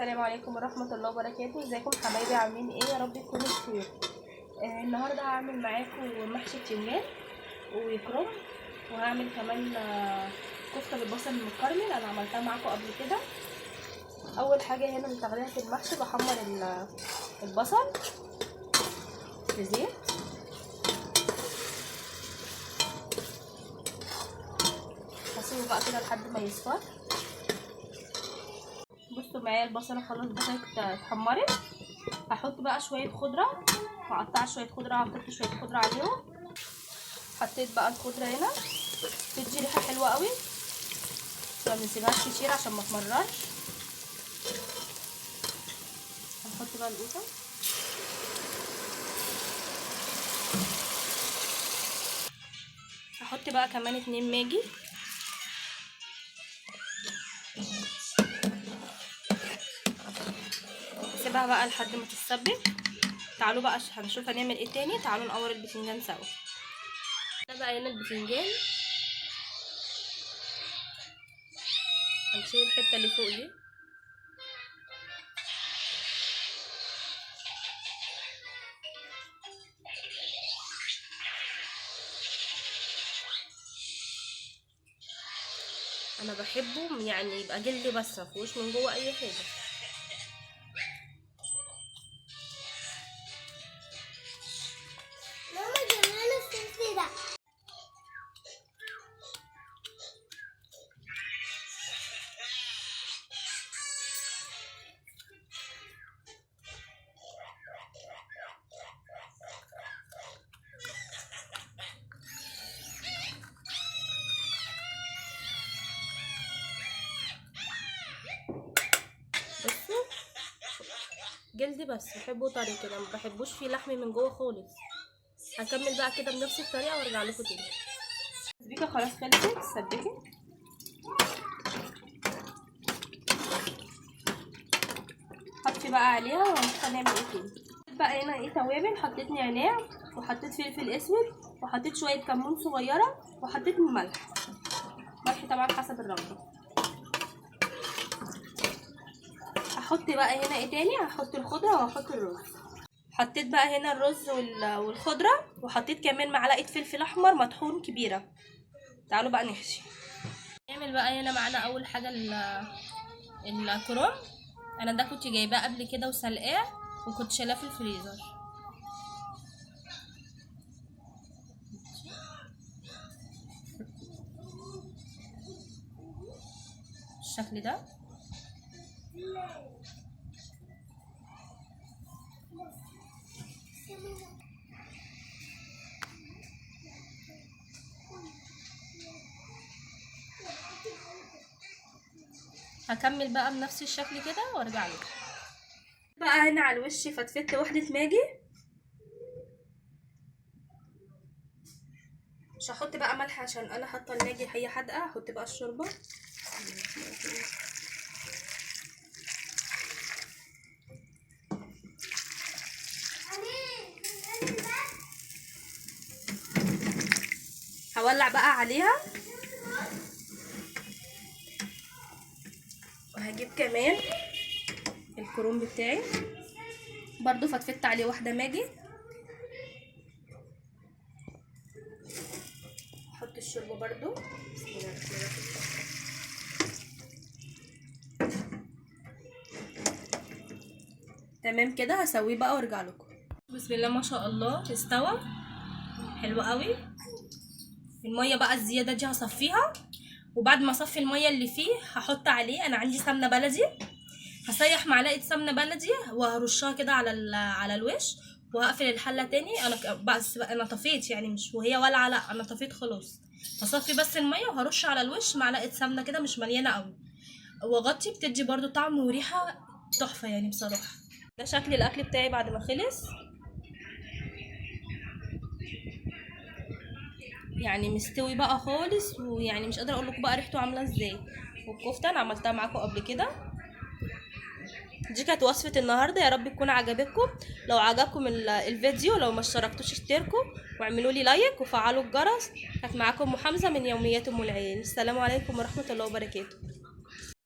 السلام عليكم ورحمة الله وبركاته. ازيكم حبايبي؟ عاملين ايه؟ يا رب تكونوا بخير. النهارده هعمل معاكم محشي بتنجان وكرنب، وهعمل كمان كفته بالبصل المتكرمل. انا عملتها معاكم قبل كده. اول حاجه هنا لتغلية المحشي بحمر البصل في زيت، هسيبه بقى كده لحد ما يصفر. بصوا معايا البصله خلاص بدات اتحمرت. هحط بقى شويه خضره، هقطع شويه خضره، هحط شويه خضره عليهم. حطيت بقى الخضره هنا، بتدي ريحه حلوه قوي، ما بنسيبهاش كتير عشان ما تمررش. هنحط بقى القوطه، هحط بقى كمان 2 ماجي، هسيبها بقى لحد ما تتسبك. تعالوا بقى هنشوف هنعمل ايه تاني. تعالوا نقور البتنجان سوا. ده بقى هنا البتنجان، هنشيل الحته اللي فوق دي. انا بحبه يعني يبقى جلد بس، مفيهوش من جوه اي حاجه. بصوا جلدي بس، بحبه طري كده، ما بحبوش فيه لحم من جوه خالص. هكمل بقى كده بنفس الطريقه وارجع لكم تاني. التسبيكه خلاص خلصت، سبكت. حطي بقى عليها وهنشوف هنعمل ايه تاني. بقى هنا ايه توابل، حطيت نعناع وحطيت فلفل اسود وحطيت شويه كمون صغيره وحطيت ملح طبعا حسب الرغبه. هحط بقى هنا ايه تاني، هحط الخضره وهحط الرز. حطيت بقى هنا الرز والخضره، وحطيت كمان معلقه فلفل احمر مطحون كبيره. تعالوا بقى نحشي. نعمل بقى هنا معانا اول حاجه الكرنب. انا ده كنت جايباه قبل كده وسلقاه، وكنت شايلاه في الفريزر. بالشكل ده. هكمل بقى بنفس الشكل كده وارجع لكم. بقى هنا على الوش فتفت واحده ماجي. مش هحط بقى ملح عشان انا حاطه الماجي هي حادقه. هحط بقى الشوربه. هولع بقى عليها، وهجيب كمان الكرنب بتاعي برضو فتفت عليه واحده ماجي. احط الشوربه برضو. بسم الله الرحمن الرحيم. تمام كده، هسويه بقى وارجع لكم. بسم الله ما شاء الله استوى حلو قوي. الميه بقى الزياده دي هصفيها، وبعد ما اصفي الميه اللي فيه هحط عليه، انا عندي سمنه بلدي، هسيح معلقه سمنه بلدي وهرشها كده على الوش، وهقفل الحله تاني. انا طفيت يعني، مش وهي والعه، لا انا طفيت خلاص. هصفي بس الميه وهرش على الوش معلقه سمنه كده مش مليانه قوي، واغطي. بتدي برضو طعم وريحه تحفه يعني بصراحه. ده شكل الاكل بتاعي بعد ما خلص، يعني مستوي بقى خالص، ويعني مش قادره اقول لكم بقى ريحته عامله ازاي. والكفته انا عملتها معاكم قبل كده. دي كانت وصفه النهارده، يا رب تكون عجبتكم. لو عجبكم الفيديو، لو ما اشتركتوش اشتركوا واعملوا لي لايك وفعلوا الجرس. كانت معاكم حمزه من يوميات ام العين. السلام عليكم ورحمه الله وبركاته.